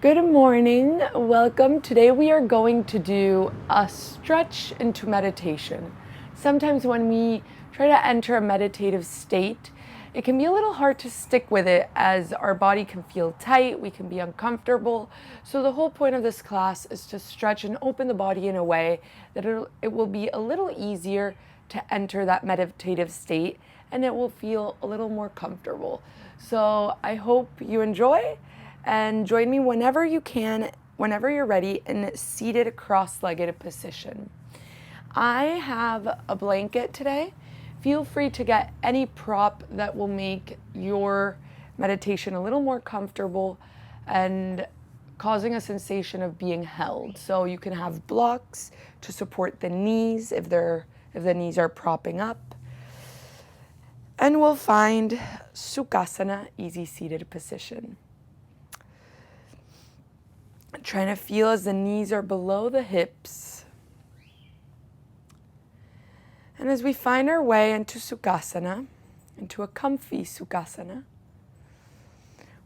Good morning. Welcome. Today we are going to do a stretch into meditation. Sometimes when we try to enter a meditative state, it can be a little hard to stick with it as our body can feel tight, we can be uncomfortable. So the whole point of this class is to stretch and open the body in a way that it will be a little easier to enter that meditative state and it will feel a little more comfortable. So I hope you enjoy. And join me whenever you can, whenever you're ready, in seated cross-legged position. I have a blanket today. Feel free to get any prop that will make your meditation a little more comfortable and causing a sensation of being held. So you can have blocks to support the knees if the knees are propping up. And we'll find Sukhasana, easy seated position. Trying to feel as the knees are below the hips. And as we find our way into Sukhasana, into a comfy Sukhasana,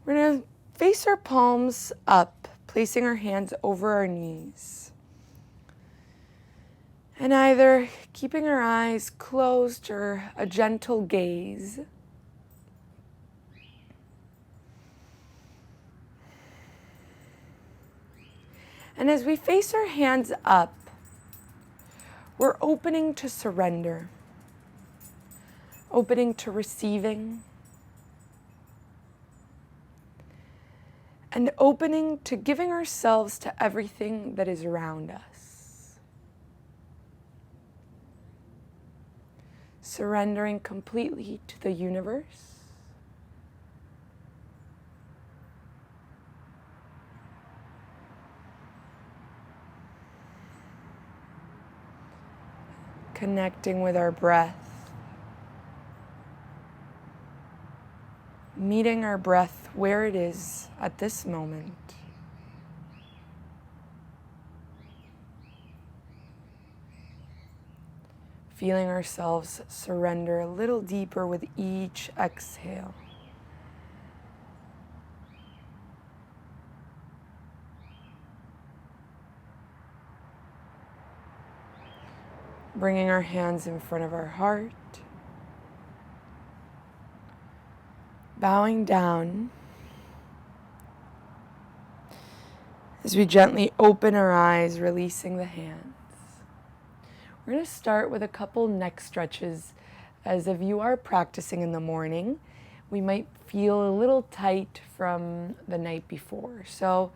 we're going to face our palms up, placing our hands over our knees. And either keeping our eyes closed or a gentle gaze. And as we face our hands up, we're opening to surrender, opening to receiving, and opening to giving ourselves to everything that is around us. Surrendering completely to the universe. Connecting with our breath. Meeting our breath where it is at this moment. Feeling ourselves surrender a little deeper with each exhale. Bringing our hands in front of our heart. Bowing down as we gently open our eyes, releasing the hands. We're going to start with a couple neck stretches, as if you are practicing in the morning, we might feel a little tight from the night before. So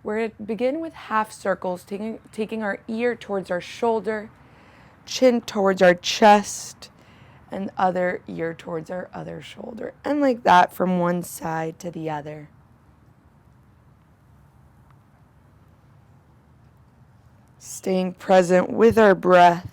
we're going to begin with half circles, taking our ear towards our shoulder, chin towards our chest, and other ear towards our other shoulder. And like that from one side to the other. Staying present with our breath.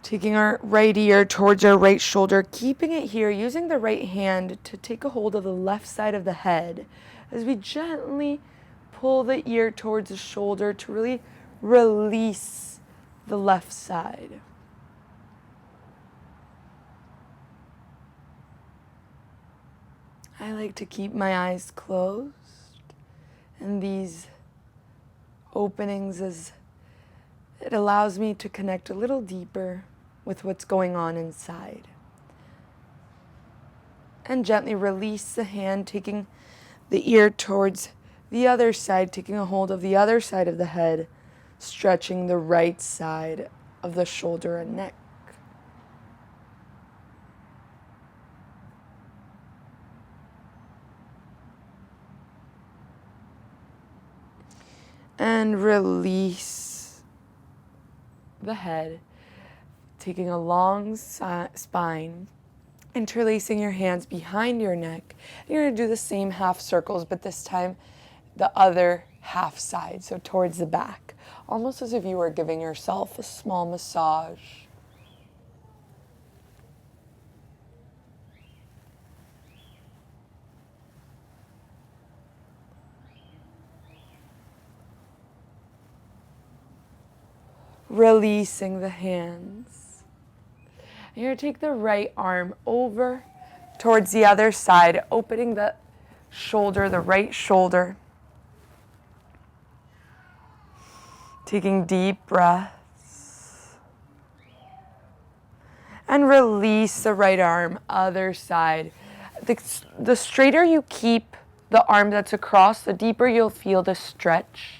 Taking our right ear towards our right shoulder, keeping it here, using the right hand to take a hold of the left side of the head as we gently pull the ear towards the shoulder to really release the left side. I like to keep my eyes closed and these openings as it allows me to connect a little deeper with what's going on inside. And gently release the hand, taking the ear towards the other side, taking a hold of the other side of the head, stretching the right side of the shoulder and neck. And release the head, taking a long spine, interlacing your hands behind your neck. You're going to do the same half circles, but this time the other half side, so towards the back, almost as if you were giving yourself a small massage. releasing the hands. And you're going to take the right arm over towards the other side, opening the shoulder, the right shoulder. Taking deep breaths. And release the right arm, other side. The straighter you keep the arm that's across, the deeper you'll feel the stretch.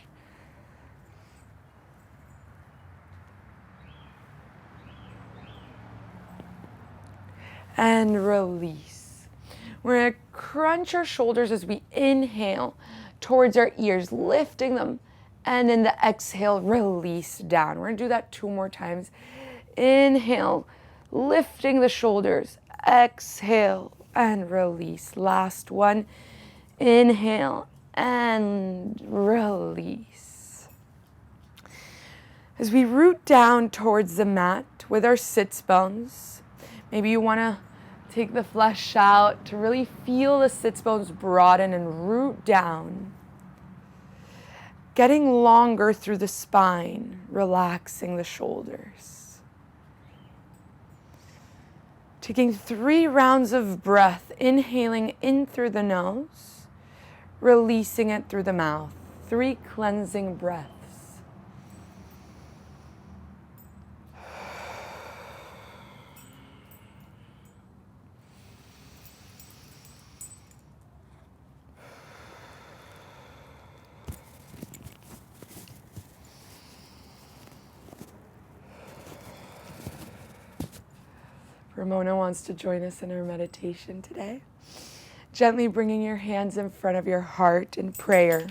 And release. We're going to crunch our shoulders as we inhale towards our ears, lifting them. And in the exhale, release down. We're going to do that 2 more times. Inhale, lifting the shoulders. Exhale and release. Last one. Inhale and release. As we root down towards the mat with our sits bones, maybe you want to take the flesh out to really feel the sits bones broaden and root down. Getting longer through the spine, relaxing the shoulders. Taking 3 rounds of breath, inhaling in through the nose, releasing it through the mouth. 3 cleansing breaths. Ramona wants to join us in our meditation today. Gently bringing your hands in front of your heart in prayer.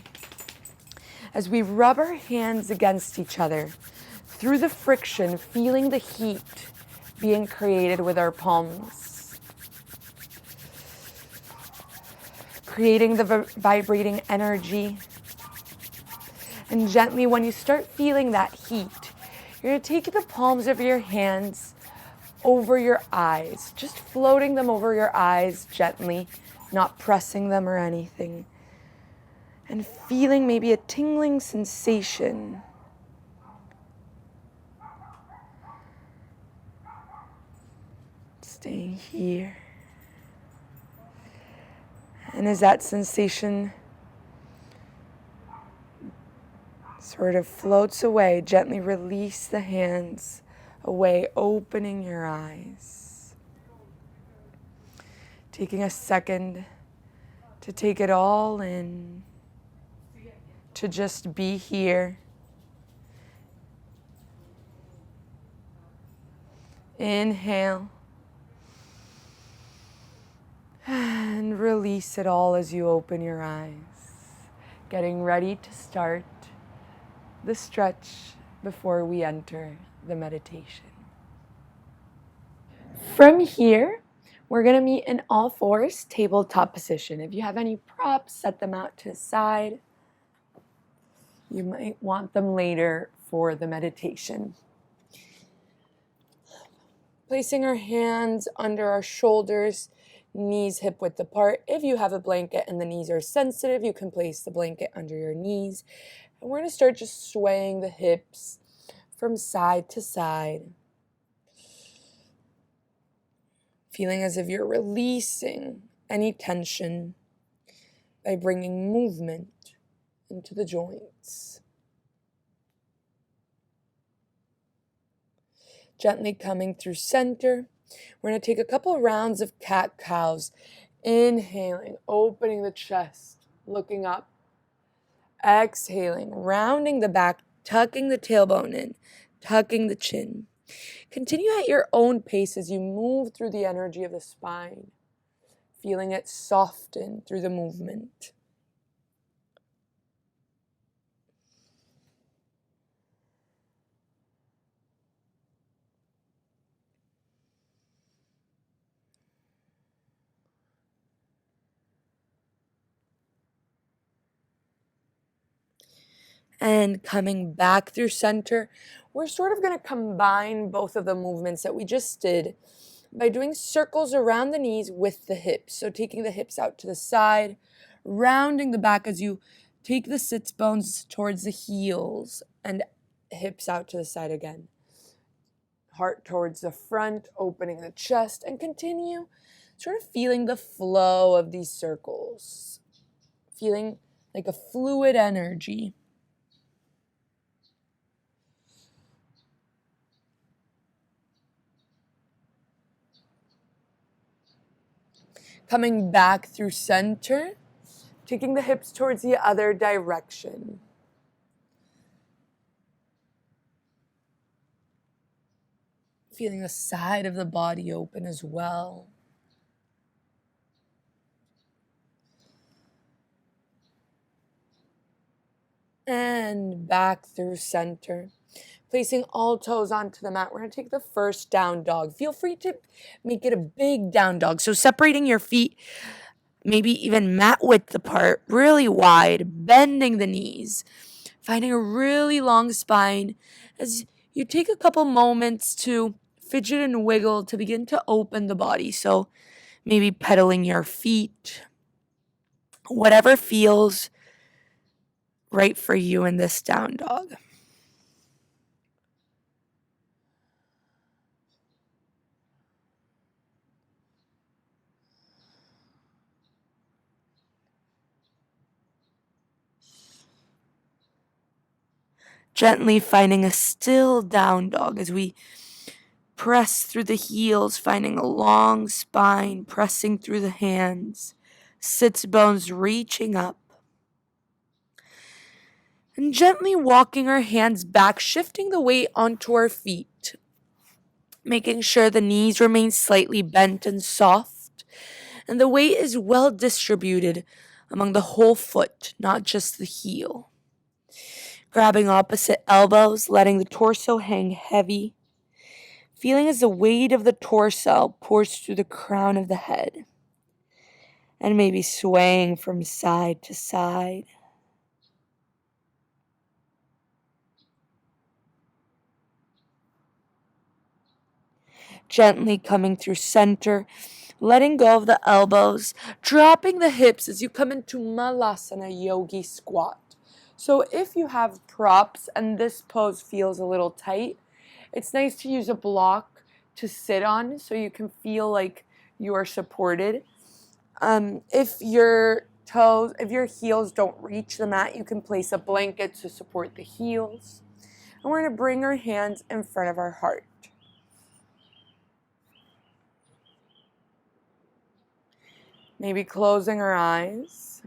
As we rub our hands against each other, through the friction, feeling the heat being created with our palms. Creating the vibrating energy. And gently, when you start feeling that heat, you're going to take the palms of your hands over your eyes, just floating them over your eyes gently, not pressing them or anything. And feeling maybe a tingling sensation. Staying here. And as that sensation sort of floats away, gently release the hands away, opening your eyes. Taking a second to take it all in, to just be here. Inhale. And release it all as you open your eyes. Getting ready to start the stretch before we enter the meditation. From here, we're going to meet in all fours, tabletop position. If you have any props, set them out to the side. You might want them later for the meditation. Placing our hands under our shoulders, knees hip width apart. If you have a blanket and the knees are sensitive, you can place the blanket under your knees. And we're going to start just swaying the hips from side to side. Feeling as if you're releasing any tension by bringing movement into the joints. Gently coming through center. We're going to take a couple rounds of cat-cows. Inhaling, opening the chest, looking up. Exhaling, rounding the back, tucking the tailbone in, tucking the chin. Continue at your own pace as you move through the energy of the spine, feeling it soften through the movement. And coming back through center, we're sort of going to combine both of the movements that we just did by doing circles around the knees with the hips. So taking the hips out to the side, rounding the back as you take the sits bones towards the heels and hips out to the side again. Heart towards the front, opening the chest, and continue sort of feeling the flow of these circles. Feeling like a fluid energy. Coming back through center, taking the hips towards the other direction. Feeling the side of the body open as well. And back through center. Placing all toes onto the mat. We're going to take the first down dog. Feel free to make it a big down dog. So separating your feet, maybe even mat width apart, really wide, bending the knees, finding a really long spine as you take a couple moments to fidget and wiggle to begin to open the body. So maybe pedaling your feet, whatever feels right for you in this down dog. Gently finding a still down dog as we press through the heels, finding a long spine, pressing through the hands, sits bones reaching up. And gently walking our hands back, shifting the weight onto our feet, making sure the knees remain slightly bent and soft, and the weight is well distributed among the whole foot, not just the heel. Grabbing opposite elbows, letting the torso hang heavy, feeling as the weight of the torso pours through the crown of the head, and maybe swaying from side to side. Gently coming through center, letting go of the elbows, dropping the hips as you come into Malasana Yogi Squat. So if you have props and this pose feels a little tight, it's nice to use a block to sit on so you can feel like you are supported. If your heels don't reach the mat, you can place a blanket to support the heels. And we're going to bring our hands in front of our heart. Maybe closing our eyes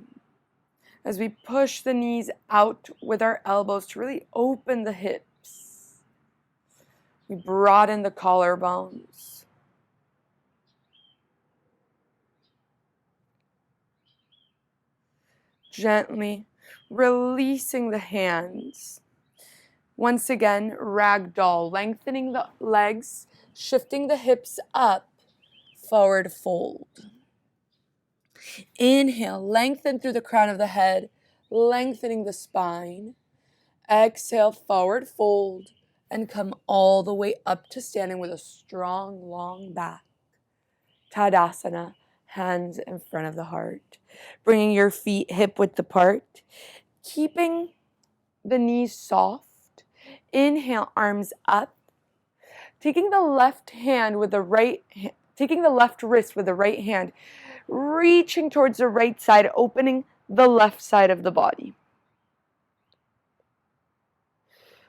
as we push the knees out with our elbows to really open the hips. We broaden the collarbones. Gently releasing the hands. Once again, ragdoll, lengthening the legs, shifting the hips up, forward fold. Inhale, lengthen through the crown of the head, lengthening the spine. Exhale, forward fold, and come all the way up to standing with a strong, long back. Tadasana, hands in front of the heart. Bringing your feet hip width apart, keeping the knees soft. Inhale, arms up. Taking the left wrist with the right hand, reaching towards the right side, opening the left side of the body.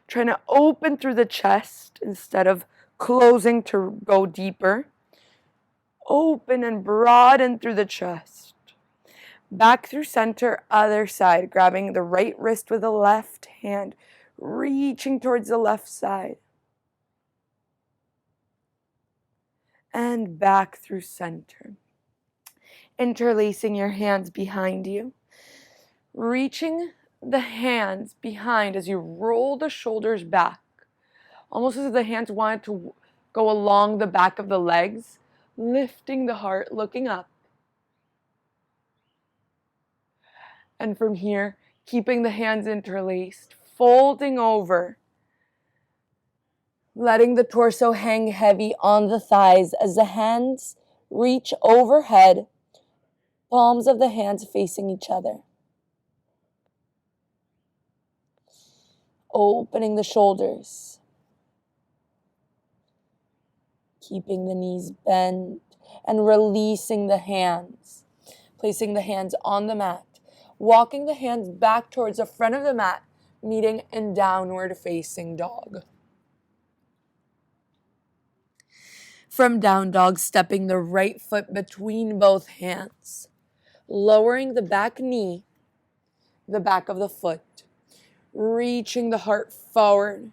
Trying to open through the chest instead of closing to go deeper. Open and broaden through the chest. Back through center, other side, grabbing the right wrist with the left hand, reaching towards the left side. And back through center. Interlacing your hands behind you. Reaching the hands behind as you roll the shoulders back. Almost as if the hands wanted to go along the back of the legs. Lifting the heart, looking up. And from here, keeping the hands interlaced, folding over. Letting the torso hang heavy on the thighs as the hands reach overhead, palms of the hands facing each other. opening the shoulders. Keeping the knees bent and releasing the hands. Placing the hands on the mat. Walking the hands back towards the front of the mat, meeting in downward facing dog. From down dog, stepping the right foot between both hands. Lowering the back knee, the back of the foot. Reaching the heart forward.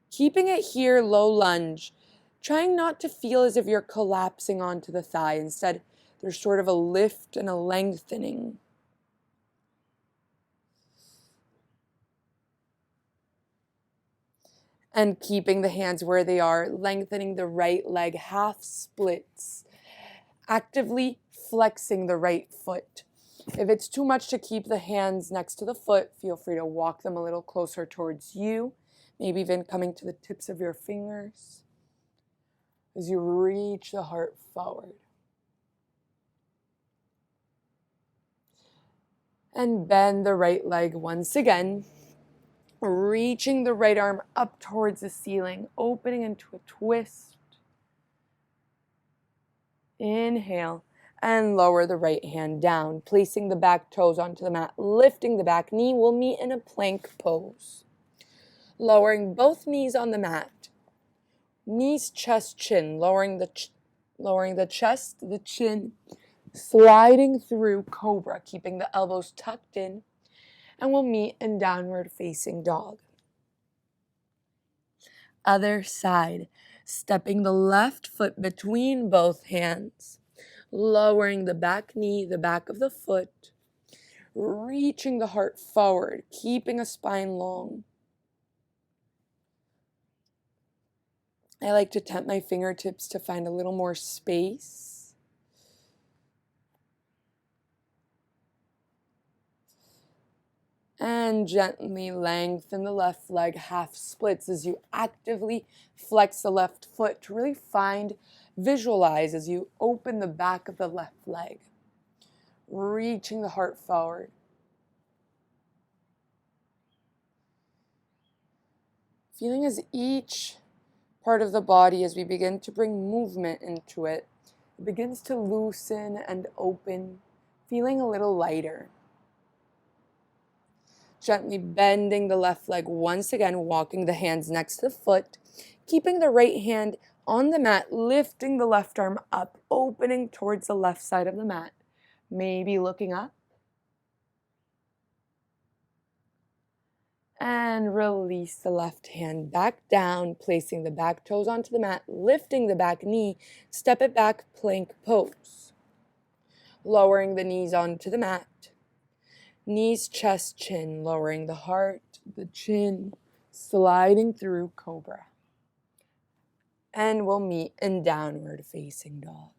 Keeping it here, low lunge. Trying not to feel as if you're collapsing onto the thigh. Instead, there's sort of a lift and a lengthening. And keeping the hands where they are, lengthening the right leg, half splits. Actively flexing the right foot. If it's too much to keep the hands next to the foot, feel free to walk them a little closer towards you. Maybe even coming to the tips of your fingers as you reach the heart forward. And bend the right leg once again. Reaching the right arm up towards the ceiling, opening into a twist. Inhale and lower the right hand down, placing the back toes onto the mat, lifting the back knee. We'll meet in a plank pose. Lowering both knees on the mat. Knees, chest, chin, lowering the chest, the chin, sliding through cobra, keeping the elbows tucked in. And we'll meet in downward facing dog. Other side, stepping the left foot between both hands, lowering the back knee, the back of the foot, reaching the heart forward, keeping a spine long. I like to tap my fingertips to find a little more space. And gently lengthen the left leg, half splits as you actively flex the left foot to really visualize as you open the back of the left leg, reaching the heart forward. Feeling as each part of the body, as we begin to bring movement into it, it begins to loosen and open, feeling a little lighter. Gently bending the left leg once again, walking the hands next to the foot, keeping the right hand on the mat, lifting the left arm up, opening towards the left side of the mat, maybe looking up. And release the left hand back down, placing the back toes onto the mat, lifting the back knee, step it back, plank pose. Lowering the knees onto the mat. Knees, chest, chin, lowering the heart, the chin, sliding through cobra. And we'll meet in downward facing dog.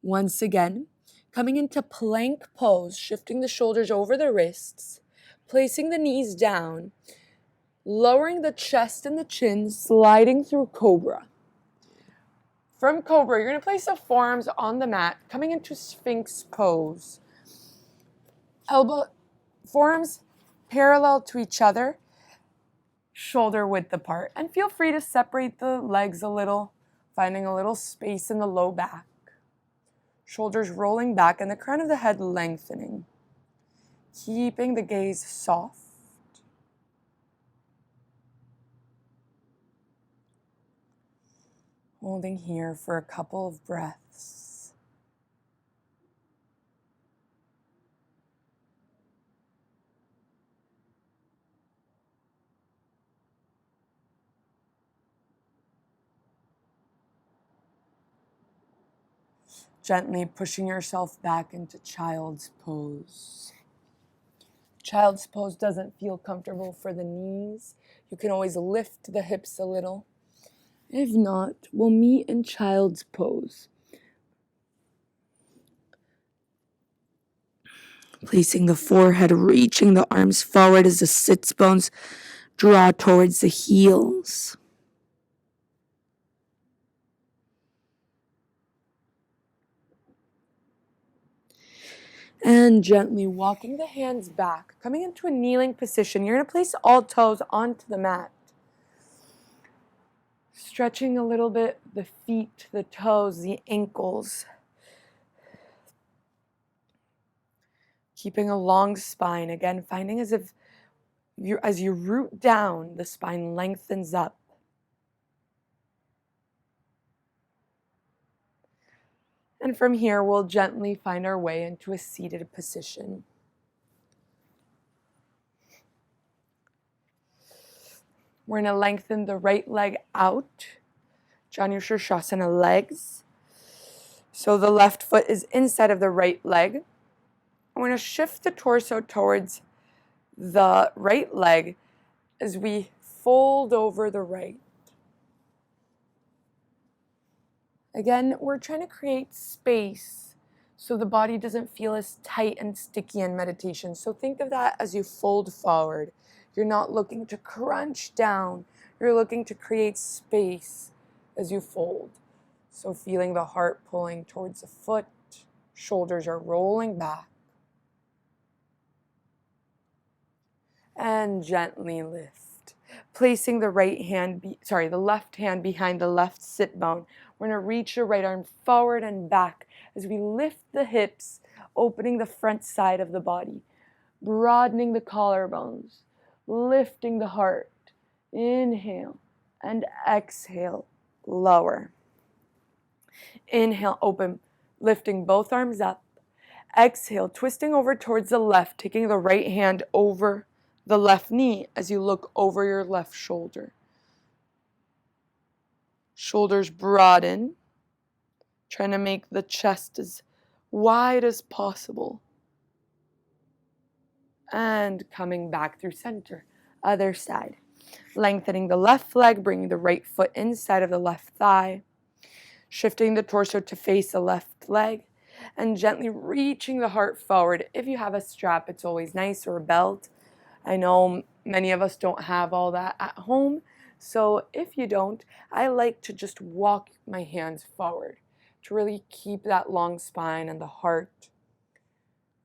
Once again, coming into plank pose, shifting the shoulders over the wrists, placing the knees down, lowering the chest and the chin, sliding through cobra. From cobra, you're going to place the forearms on the mat, coming into sphinx pose. Forearms parallel to each other, shoulder width apart. And feel free to separate the legs a little, finding a little space in the low back. Shoulders rolling back and the crown of the head lengthening. Keeping the gaze soft. Holding here for a couple of breaths. Gently pushing yourself back into child's pose. Child's pose doesn't feel comfortable for the knees. You can always lift the hips a little. If not, we'll meet in child's pose. Placing the forehead, reaching the arms forward as the sits bones draw towards the heels. And gently walking the hands back, coming into a kneeling position. You're going to place all toes onto the mat. Stretching a little bit the feet, the toes, the ankles. Keeping a long spine. Again, finding as you root down, the spine lengthens up. And from here, we'll gently find our way into a seated position. We're going to lengthen the right leg out. Janu Shirshasana legs. So the left foot is inside of the right leg. I'm going to shift the torso towards the right leg as we fold over the right. Again, we're trying to create space so the body doesn't feel as tight and sticky in meditation. So think of that as you fold forward. You're not looking to crunch down. You're looking to create space as you fold. So feeling the heart pulling towards the foot, shoulders are rolling back. And gently lift. Placing the left hand behind the left sit bone. We're going to reach your right arm forward and back as we lift the hips, opening the front side of the body, broadening the collarbones, lifting the heart. Inhale and exhale, lower. Inhale, open, lifting both arms up. Exhale, twisting over towards the left, taking the right hand over the left knee as you look over your left shoulder. Shoulders broaden, trying to make the chest as wide as possible. And coming back through center, other side. Lengthening the left leg, bringing the right foot inside of the left thigh. Shifting the torso to face the left leg. And gently reaching the heart forward. If you have a strap, it's always nice, or a belt. I know many of us don't have all that at home. So if you don't, I like to just walk my hands forward to really keep that long spine and the heart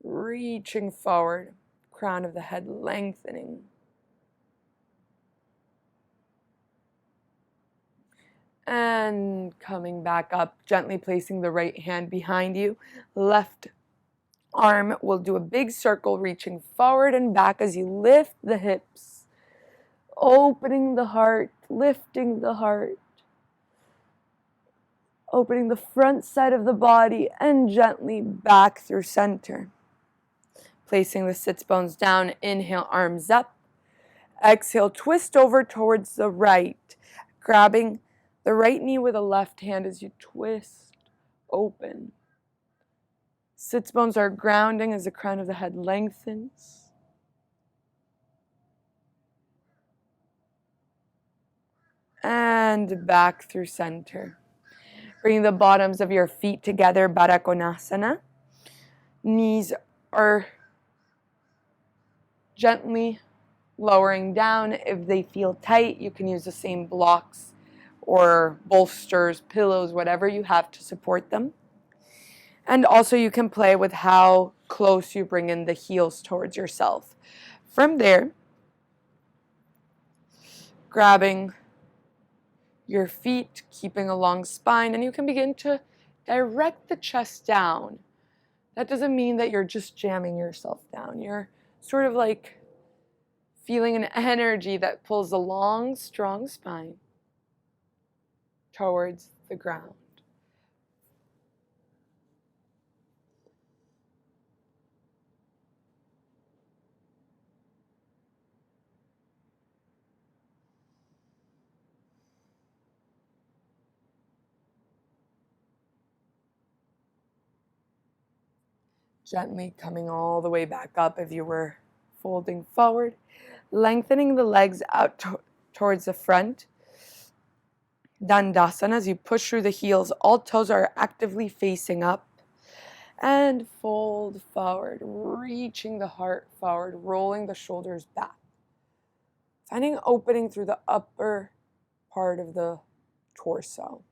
reaching forward, crown of the head lengthening. And coming back up, gently placing the right hand behind you. Left arm will do a big circle, reaching forward and back as you lift the hips. Opening the heart, lifting the heart. Opening the front side of the body and gently back through center. Placing the sits bones down, inhale, arms up. Exhale, twist over towards the right. Grabbing the right knee with the left hand as you twist, open. Sits bones are grounding as the crown of the head lengthens. And back through center. Bringing the bottoms of your feet together, Baddha Konasana. Knees are gently lowering down. If they feel tight, you can use the same blocks or bolsters, pillows, whatever you have to support them. And also you can play with how close you bring in the heels towards yourself. From there, grabbing your feet, keeping a long spine, and you can begin to direct the chest down. That doesn't mean that you're just jamming yourself down. You're sort of like feeling an energy that pulls a long, strong spine towards the ground. Gently coming all the way back up if you were folding forward. Lengthening the legs out towards the front. Dandasana, as you push through the heels, all toes are actively facing up. And fold forward, reaching the heart forward, rolling the shoulders back. Finding opening through the upper part of the torso.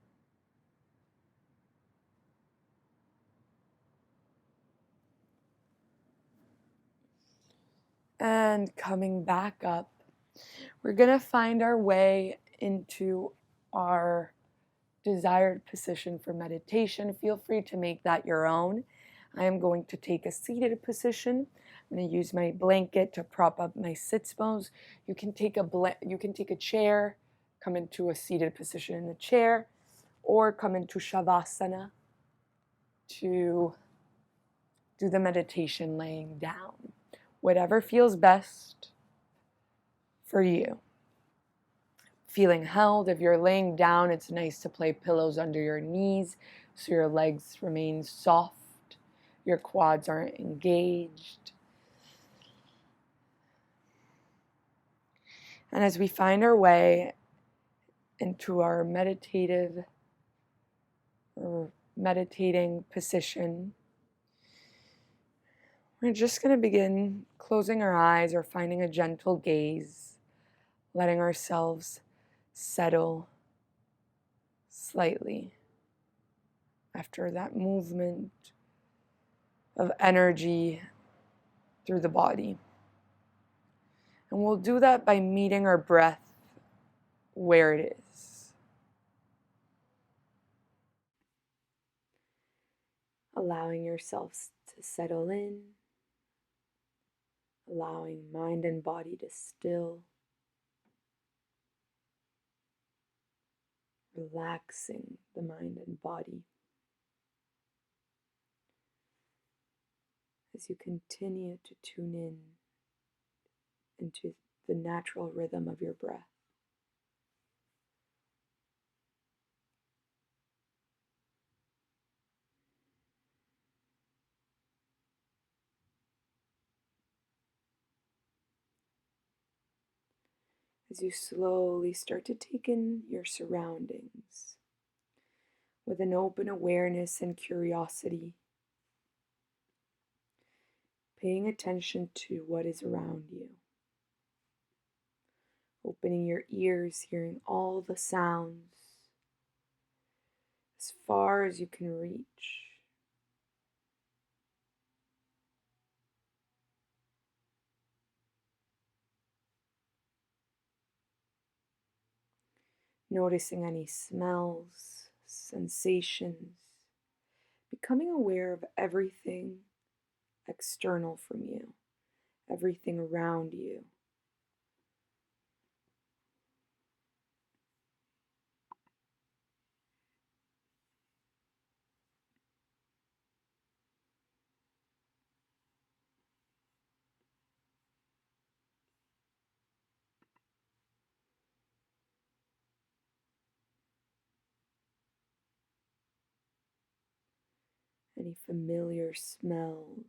And coming back up, we're going to find our way into our desired position for meditation. Feel free to make that your own. I am going to take a seated position. I'm going to use my blanket to prop up my sits bones. You can take a chair, come into a seated position in the chair, or come into Shavasana to do the meditation laying down. Whatever feels best for you. Feeling held. If you're laying down, it's nice to play pillows under your knees so your legs remain soft, your quads aren't engaged. And as we find our way into our meditating position, we're just going to begin closing our eyes or finding a gentle gaze, letting ourselves settle slightly after that movement of energy through the body. And we'll do that by meeting our breath where it is. Allowing yourselves to settle in, allowing mind and body to still, relaxing the mind and body as you continue to tune in into the natural rhythm of your breath. As you slowly start to take in your surroundings with an open awareness and curiosity, paying attention to what is around you. Opening your ears, hearing all the sounds as far as you can reach. Noticing any smells, sensations, becoming aware of everything external from you, everything around you. Any familiar smells,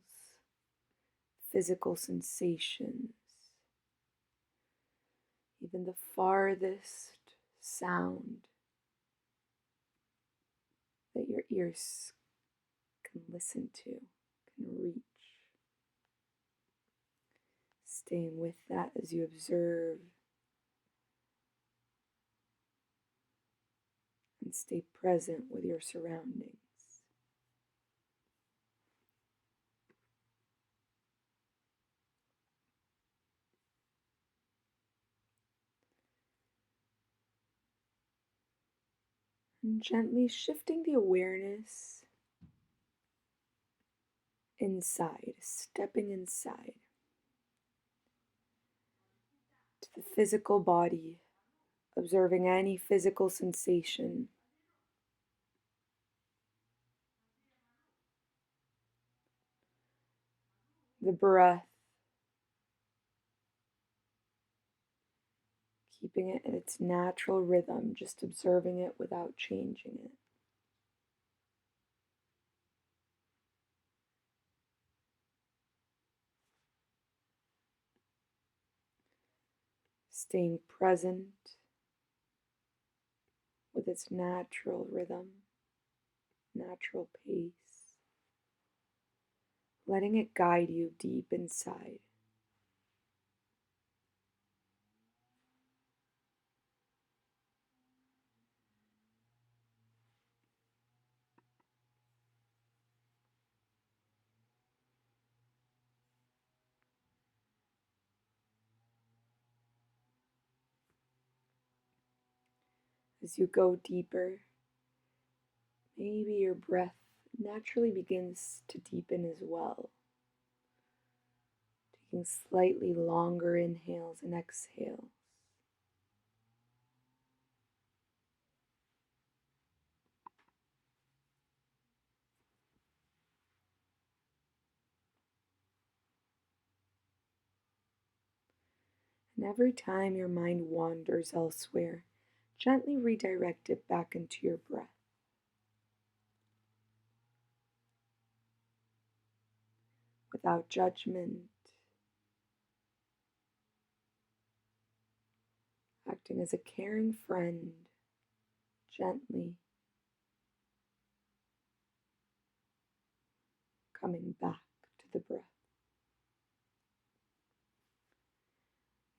physical sensations, even the farthest sound that your ears can listen to, can reach. Staying with that as you observe and stay present with your surroundings. And gently shifting the awareness inside, stepping inside to the physical body, observing any physical sensation. The breath, keeping it in its natural rhythm, just observing it without changing it. Staying present with its natural rhythm, natural pace, letting it guide you deep inside. As you go deeper, maybe your breath naturally begins to deepen as well, taking slightly longer inhales and exhales. And every time your mind wanders elsewhere, gently redirect it back into your breath. Without judgment, acting as a caring friend, gently coming back to the breath.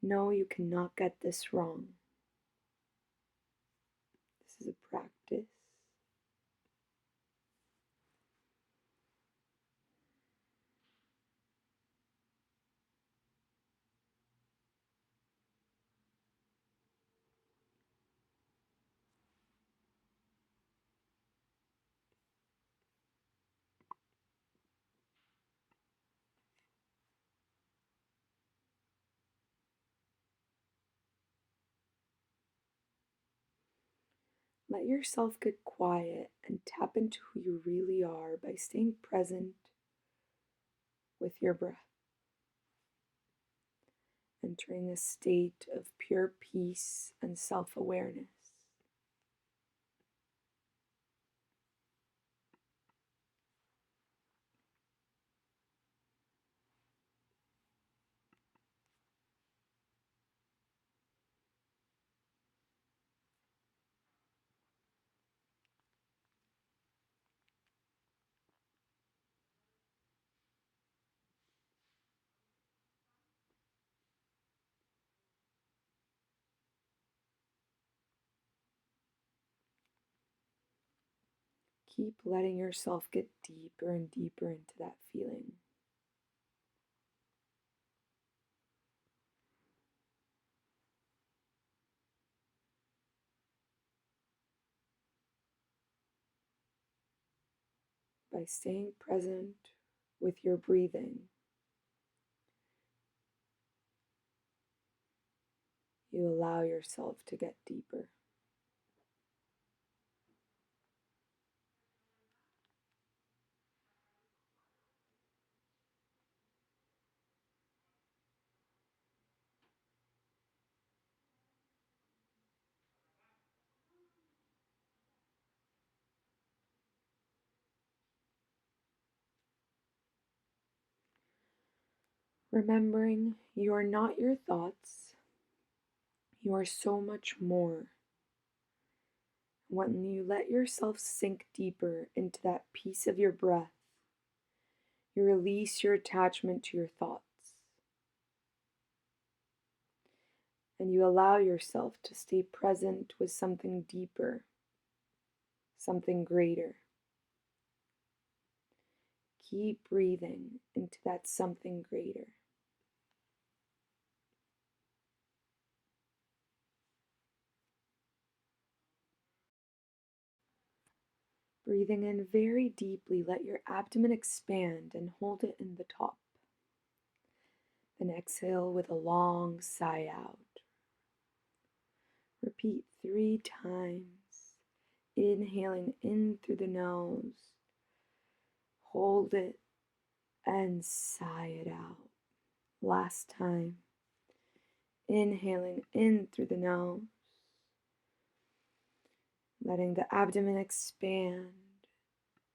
No, you cannot get this wrong. This is a practice. Let yourself get quiet and tap into who you really are by staying present with your breath, entering a state of pure peace and self-awareness. Keep letting yourself get deeper and deeper into that feeling. By staying present with your breathing, you allow yourself to get deeper. Remembering you are not your thoughts, you are so much more. When you let yourself sink deeper into that piece of your breath, you release your attachment to your thoughts. And you allow yourself to stay present with something deeper, something greater. Keep breathing into that something greater. Breathing in very deeply, let your abdomen expand and hold it in the top. Then exhale with a long sigh out. Repeat 3 times, inhaling in through the nose. Hold it and sigh it out. Last time, inhaling in through the nose, letting the abdomen expand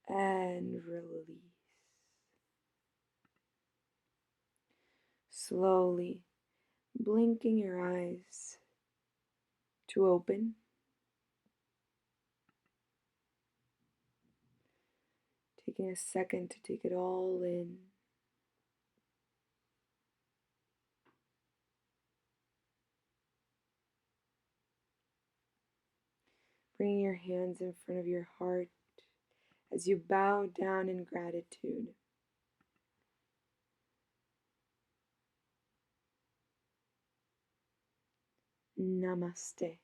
and release. Slowly blinking your eyes to open. Taking a second to take it all in. Bringing your hands in front of your heart as you bow down in gratitude. Namaste.